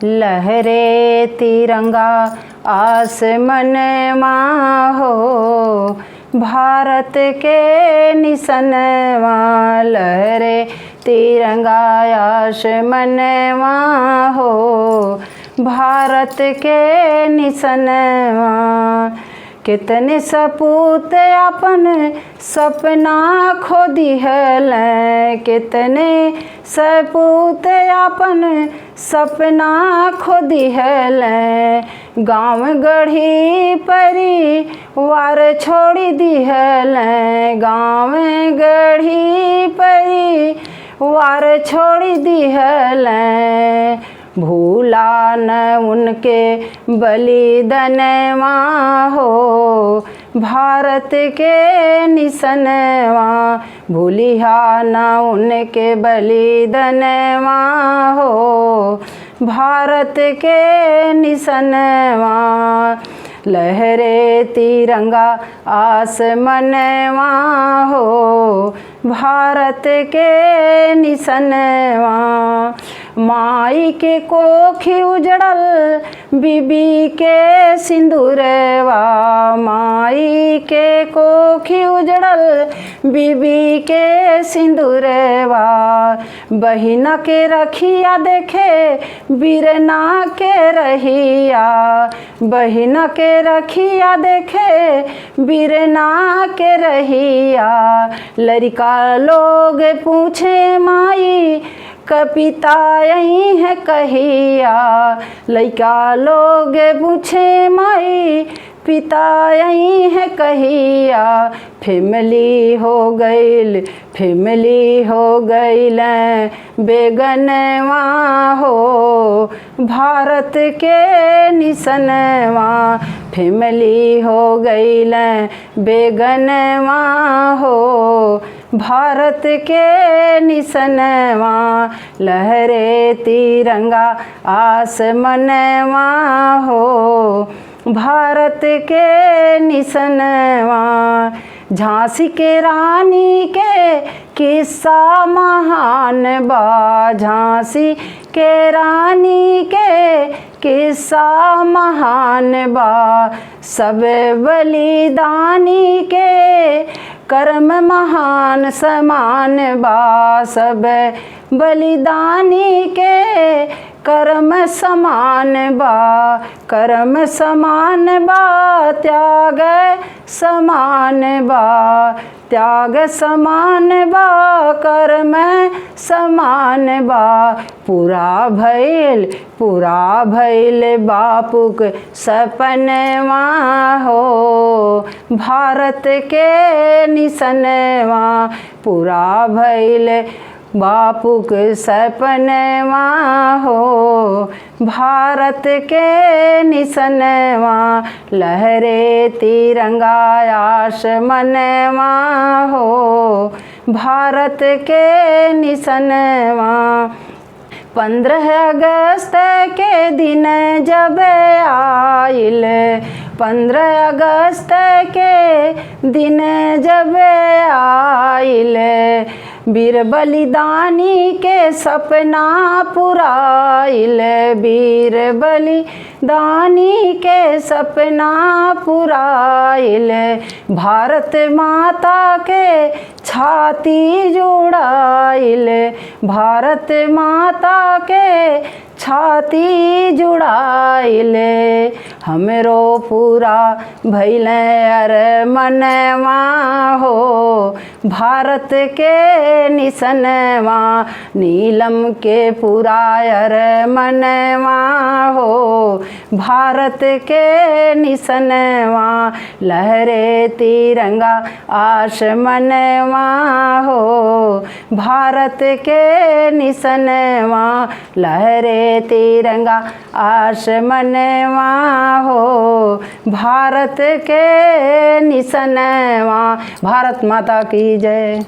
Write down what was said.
लहरे तिरंगा आसमनवा हो, भारत के निसनवा। लहरे तिरंगा आसमनवा हो, भारत के निसनवा। कितने सपूत अपन सपना खो दिहल, कितने सपूत अपन सपना खो दिहल। गाँव गढ़ी परिवार छोड़ दिहल, गाँव गढ़ी परिवार छोड़ दिहल। भूला न उनके बलिदानवा हो, भारत के निसनवा। भूलिहा न उनके बलिदानवा हो, भारत के निसनवा। लहरे तिरंगा आसमनवा हो, भारत के निसनवा। माई के कोखी उजड़ल बीबी के सिंदूरवा, माई के कोखी उजड़ल बीबी के सिंदूरवा। बहिना के रखिया देखे बीरना के रहिया, बहिना के रखिया देखे बीरना के रहिया। लड़का लोग पूछे माई कपिता यही है कहिया, लड़का लोग पूछे माई पिता यही है कहिया। फैमिली हो गईल, फैमिली हो गईल बेगनवा हो, भारत के निसनवा। फैमिली हो गईल बेगनवा हो, भारत के निसनवा। लहरे तिरंगा आसमनवा हो, भारत के निसनवा। झांसी के रानी के किस्सा महान बा, झांसी के रानी के किस्सा महान बा। सब बलिदानी के कर्म महान समान बा, सब बलिदानी के कर्म समान बा। कर्म समान बा, त्याग समान बा, त्याग समान बा, कर्म समान बा। पूरा भइल बापुक सपनवा हो, भारत के निसनवा। पूरा भइल बापुक सपनवा हो, भारत के निसनवा। लहरे तिरंगा आसमनवा हो, भारत के निसनवा। 15 अगस्त के दिन जब आइल, 15 अगस्त के दिन जब आइल। वीर बलिदानी के सपना पुराइल, वीर बलिदानी के सपना पुराइल। भारत माता के छाती जुड़ाइल, भारत माता के छाती जुड़ाइल। हमरो पूरा भइल अरमनवा हो, भारत के निसनवा। नीलम के पूरा अरमनवा हो, भारत के निसनवा। लहरे तिरंगा आसमनवा हो, भारत के निसनवा। लहरे तिरंगा आसमनवा हो, भारत के निसनवा। भारत माता की जय।